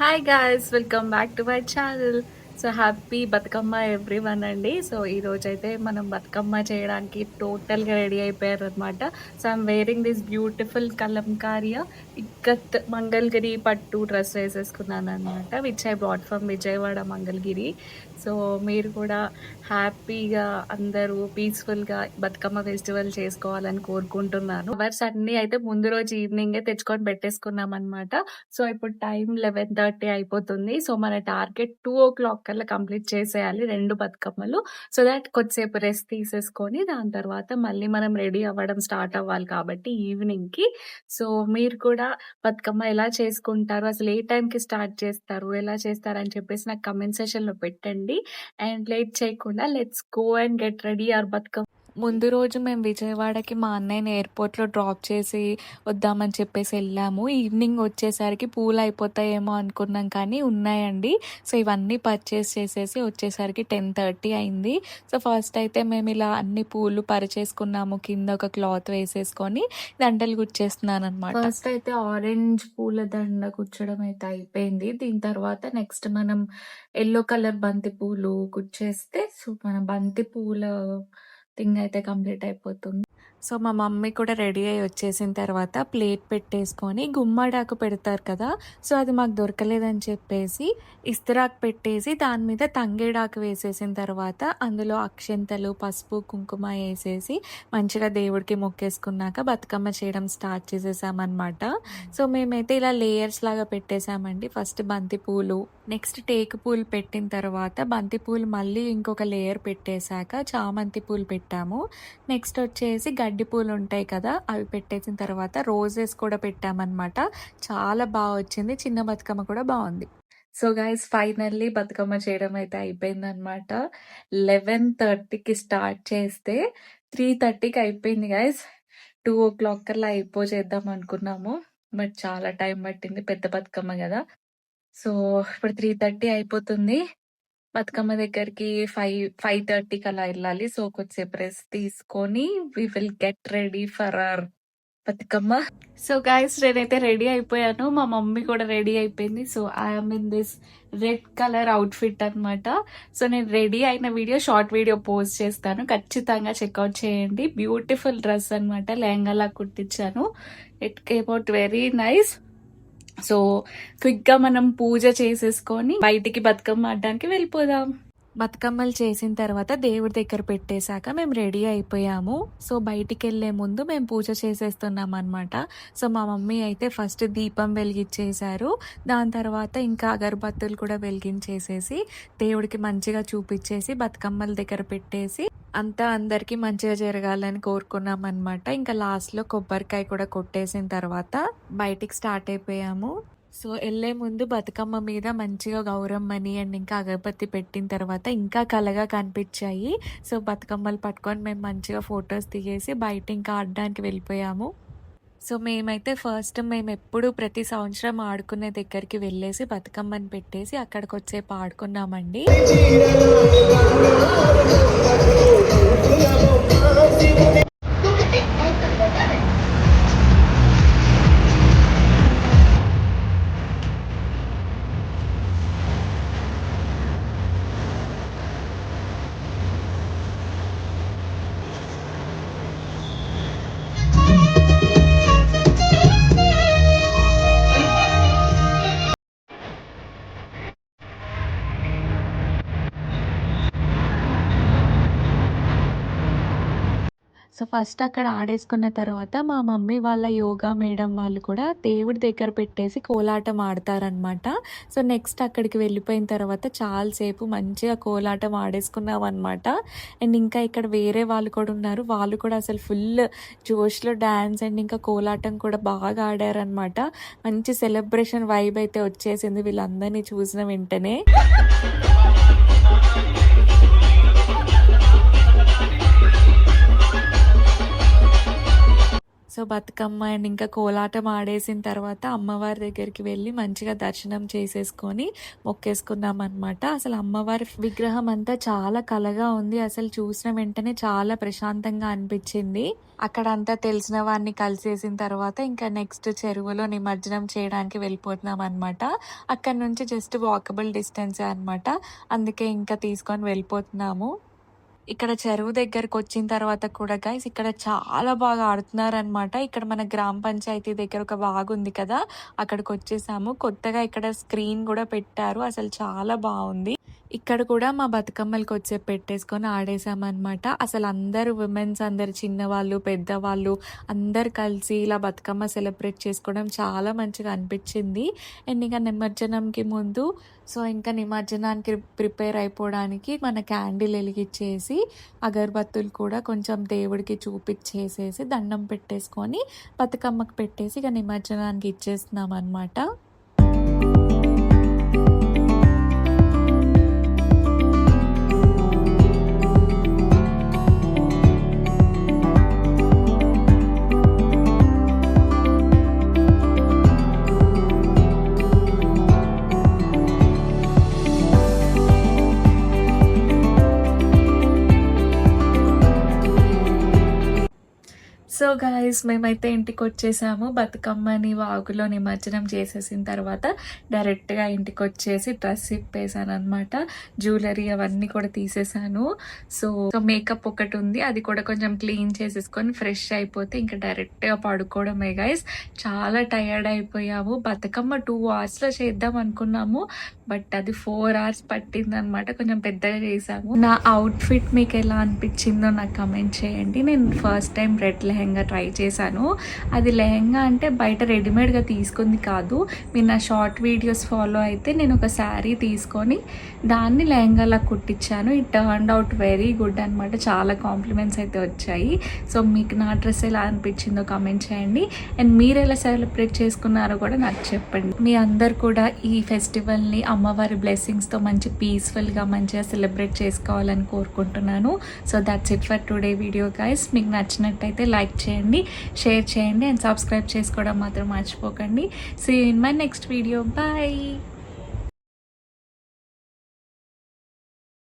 Hi guys, welcome back to my channel. So happy Bathukamma everyone అండి. So ఈరోజైతే మనం బతుకమ్మ చేయడానికి టోటల్గా రెడీ అయిపోయారనమాట. So I'm wearing this beautiful కలంకారియా ఇక్కత్ మంగళగిరి పట్టు డ్రెస్ వేసేసుకున్నాను అనమాట, which I brought from Vijayawada Mangalagiri. So మీరు కూడా హ్యాపీగా అందరూ పీస్ఫుల్గా బతుకమ్మ ఫెస్టివల్ చేసుకోవాలని కోరుకుంటున్నాను. అవర్స్ అన్నీ అయితే ముందు రోజు ఈవినింగే తెచ్చుకొని పెట్టేసుకున్నాం అనమాట. సో ఇప్పుడు టైం 11:30 అయిపోతుంది. సో మన టార్గెట్ 2:00 కల్లా కంప్లీట్ చేసేయాలి 2 బతుకమ్మలు. సో దట్ కొద్దిసేపు రెస్ట్ తీసేసుకొని దాని తర్వాత మళ్ళీ మనం రెడీ అవ్వడం స్టార్ట్ అవ్వాలి కాబట్టి ఈవినింగ్‌కి. సో మీరు కూడా బతుకమ్మ ఎలా చేసుకుంటారు? అసలు ఏ టైంకి స్టార్ట్ చేస్తారు? ఎలా చేస్తారని చెప్పేసి నాకు కామెంట్ సెక్షన్‌లో పెట్టండి. అండ్ లేట్ చేయకుండా let's go and get ready our Bathukamma. ముందు రోజు మేము విజయవాడకి మా అన్నయ్యని ఎయిర్పోర్ట్‌లో డ్రాప్ చేసి వద్దామని చెప్పేసి వెళ్ళాము. ఈవినింగ్ వచ్చేసరికి పూలు అయిపోతాయేమో అనుకున్నాం కానీ ఉన్నాయండి. సో ఇవన్నీ పర్చేస్ చేసేసి వచ్చేసరికి 10:30 అయింది. సో ఫస్ట్ అయితే మేము ఇలా అన్ని పూలు పరిచేసుకున్నాము. కింద ఒక క్లాత్ వేసేసుకొని దండలు గుచ్చేస్తున్నాను అనమాట. ఫస్ట్ అయితే ఆరెంజ్ పూల దండ గుచ్చడం అయితే అయిపోయింది. దీని తర్వాత నెక్స్ట్ మనం ఎల్లో కలర్ బంతి పూలు గుచ్చేస్తే సో మన బంతి పూల థింగ్ అయితే కంప్లీట్ అయిపోతుంది. సో మా మమ్మీ కూడా రెడీ అయ్యి వచ్చేసిన తర్వాత ప్లేట్ పెట్టేసుకొని గుమ్మడాకు పెడతారు కదా, సో అది మాకు దొరకలేదని చెప్పేసి ఇస్తరాకు పెట్టేసి దాని మీద తంగేడాకు వేసేసిన తర్వాత అందులో అక్షంతలు పసుపు కుంకుమ వేసేసి మంచిగా దేవుడికి మొక్కేసుకున్నాక బతుకమ్మ చేయడం స్టార్ట్ చేసేసామన్నమాట. సో మేమైతే ఇలా లేయర్స్ లాగా పెట్టేసామండి. ఫస్ట్ బంతి పూలు, నెక్స్ట్ టేకు పూలు పెట్టిన తర్వాత బంతి పూలు మళ్ళీ ఇంకొక లేయర్ పెట్టేశాక చామంతి పూలు పెట్టాము. నెక్స్ట్ వచ్చేసి గడ్డి పూలు ఉంటాయి కదా, అవి పెట్టేసిన తర్వాత రోజెస్ కూడా పెట్టామన్నమాట. చాలా బాగా వచ్చింది. చిన్న బతుకమ్మ కూడా బాగుంది. సో గైస్ ఫైనల్లీ బతుకమ్మ చేయడం అయితే అయిపోయిందనమాట. 11:30కి స్టార్ట్ చేస్తే 3:30కి అయిపోయింది గైస్. 2:00 కల్లా చేద్దాం అనుకున్నాము, బట్ చాలా టైం పట్టింది, పెద్ద బతుకమ్మ కదా. సో ఇప్పుడు 3:30 అయిపోతుంది. బతుకమ్మ దగ్గరికి 5:30కి అలా వెళ్ళాలి. సో కొద్దిసేపు రెస్ట్ తీసుకొని we will get ready for our Bathukamma. So guys నేనైతే రెడీ అయిపోయాను, మా మమ్మీ కూడా రెడీ అయిపోయింది. So I'm in this red colour outfit అనమాట. సో నేను రెడీ అయిన వీడియో షార్ట్ వీడియో పోస్ట్ చేస్తాను, ఖచ్చితంగా చెక్అవుట్ చేయండి. బ్యూటిఫుల్ డ్రెస్ అనమాట, లెహంగాలా కుట్టించాను. It came out very nice. So క్విక్గా మనం పూజ చేసేసుకొని బయటికి బతుకమ్మ ఆడడానికి వెళ్ళిపోదాం. బతుకమ్మలు చేసిన తర్వాత దేవుడి దగ్గర పెట్టేశాక మేము రెడీ అయిపోయాము. సో బయటికి వెళ్ళే ముందు మేము పూజ చేసేస్తున్నాం అనమాట. సో మా మమ్మీ అయితే ఫస్ట్ దీపం వెలిగించేశారు. దాని తర్వాత ఇంకా అగరబత్తులు కూడా వెలిగించేసేసి దేవుడికి మంచిగా చూపించేసి బతుకమ్మల దగ్గర పెట్టేసి అంతా అందరికీ మంచిగా జరగాలని కోరుకున్నాం అనమాట. ఇంకా లాస్ట్లో కొబ్బరికాయ కూడా కొట్టేసిన తర్వాత బయటికి స్టార్ట్ అయిపోయాము. సో వెళ్ళే ముందు బతుకమ్మ మీద మంచిగా గౌరమ్మని అండ్ ఇంకా అగరబత్తి పెట్టిన తర్వాత ఇంకా కలగా కనిపించాయి. సో బతుకమ్మలు పట్టుకొని మేము మంచిగా ఫొటోస్ దిగేసి బయట ఇంకా ఆడడానికి వెళ్ళిపోయాము. సో మేమైతే ఫస్ట్ మేము ఎప్పుడు ప్రతి సంవత్సరం ఆడుకునే దగ్గరికి వెళ్ళేసి బతుకమ్మని పెట్టేసి అక్కడికి వచ్చేపు ఆడుకున్నామండి. సో ఫస్ట్ అక్కడ ఆడేసుకున్న తర్వాత మా మమ్మీ వాళ్ళ యోగా మేడం వాళ్ళు కూడా దేవుడి దగ్గర పెట్టేసి కోలాటం ఆడతారనమాట. సో నెక్స్ట్ అక్కడికి వెళ్ళిపోయిన తర్వాత చాలాసేపు మంచిగా కోలాటం ఆడేసుకున్నాం అనమాట. అండ్ ఇంకా ఇక్కడ వేరే వాళ్ళు కూడా ఉన్నారు, వాళ్ళు కూడా అసలు ఫుల్ జోష్లో డ్యాన్స్ అండ్ ఇంకా కోలాటం కూడా బాగా ఆడారనమాట. మంచి సెలబ్రేషన్ వైబ్ అయితే వచ్చేసింది వీళ్ళందరినీ చూసిన వెంటనే. సో, బతుకమ్మ అండ్ ఇంకా కోలాటం ఆడేసిన తర్వాత అమ్మవారి దగ్గరికి వెళ్ళి మంచిగా దర్శనం చేసేసుకొని మొక్కేసుకున్నామనమాట. అసలు అమ్మవారి విగ్రహం అంతా చాలా కళగా ఉంది. అసలు చూసిన వెంటనే చాలా ప్రశాంతంగా అనిపిచ్చింది. అక్కడంతా తెలిసిన వారిని కలిసేసిన తర్వాత ఇంకా నెక్స్ట్ చెరువులో నిమజ్జనం చేయడానికి వెళ్ళిపోతున్నామనమాట. అక్కడి నుంచి జస్ట్ వాకబుల్ డిస్టెన్సే అనమాట. అందుకే ఇంకా తీసుకొని వెళ్ళిపోతున్నాము. ఇక్కడ చెరువు దగ్గరకొచ్చిన తర్వాత కూడా గైస్ ఇక్కడ చాలా బాగా ఆడుతున్నారనమాట. ఇక్కడ మన గ్రామ పంచాయతీ దగ్గర ఒక వాగుంది కదా! అక్కడికొచ్చేసాము. కొత్తగా ఇక్కడ స్క్రీన్ గూడా పెట్టారు. అసలు చాలా బావుంది. ఇక్కడ కూడా మా బతుకమ్మలు కొద్దిసేపు పెట్టేసుకొని ఆడేసామనమాట. అసలు అందరూ విమెన్స్ అందరూ చిన్నవాళ్ళు, పెద్దవాళ్ళు అందరూ కలిసి ఇలా బతుకమ్మ సెలబ్రేట్ చేసుకోవడం చాలా మంచిగా అనిపిచ్చింది. అండ్ ఇక నిమజ్జనంకి ముందు ఇంకా నిమజ్జనానికి ప్రిపేర్ అయిపోవడానికి మన క్యాండిల్ ఎలిగిచ్చేసి, అగరబత్తులు కూడా కొంచెం దేవుడికి చూపిచ్చేసేసి, దండం పెట్టేసుకొని, బతుకమ్మకి పెట్టేసి ఇక నిమజ్జనానికి ఇచ్చేస్తున్నామనమాట. సో గైస్ మేమైతే ఇంటికొచ్చేసాము. బతుకమ్మని వాగులో నిమజ్జనం చేసేసిన తర్వాత డైరెక్ట్‌గా ఇంటికొచ్చేసి డ్రెస్ ఇప్పేసాననమాట. జ్యువెలరీ అవన్నీ కూడా తీసేసాను. సో మేకప్ ఒకటుంది. అది కూడా కొంచెం క్లీన్ చేసేసుకొని ఫ్రెష్ అయిపోతే ఇంకా డైరెక్ట్‌గా పడుకోవడమే గైస్. చాలా టయర్డ్ అయిపోయాము. బతుకమ్మ 2 అవర్స్‌లో చేద్దాం అనుకున్నాము. బట్ అది 4 అవర్స్ పట్టిందనమాట. కొంచెం పెద్దగా చేసాము. నా అవుట్‌ఫిట్ మీకు ఎలా అనిపించిందో నాకు కమెంట్ చేయండి. నేను first time red lehenga try చేశాను. అది లెహెంగా అంటే బయట రెడీమేడ్‌గా తీసుకుంది కాదు. మీరు నా షార్ట్ వీడియోస్ ఫాలో అయితే నేను ఒక శారీ తీసుకొని దాన్ని లెహెంగాలా కుట్టించాను. It turned out very good అనమాట. చాలా కాంప్లిమెంట్స్ అయితే వచ్చాయి. సో మీకు నా డ్రెస్ ఎలా అనిపించిందో కమెంట్ చేయండి. అండ్ మీరు ఎలా సెలబ్రేట్ చేసుకున్నారో కూడా నాకు చెప్పండి. మీ అందరు కూడా ఈ ఫెస్టివల్ని అమ్మవారి బ్లెస్సింగ్స్తో మంచి పీస్ఫుల్గా మంచిగా సెలబ్రేట్ చేసుకోవాలని కోరుకుంటున్నాను. So that's it for today video guys. మీకు నచ్చినట్టయితే లైక్ చేయండి, షేర్ చేయండి అండ్ సబ్స్క్రైబ్ చేసుకోవడం మాత్రం మర్చిపోకండి. See you in my next video. Bye.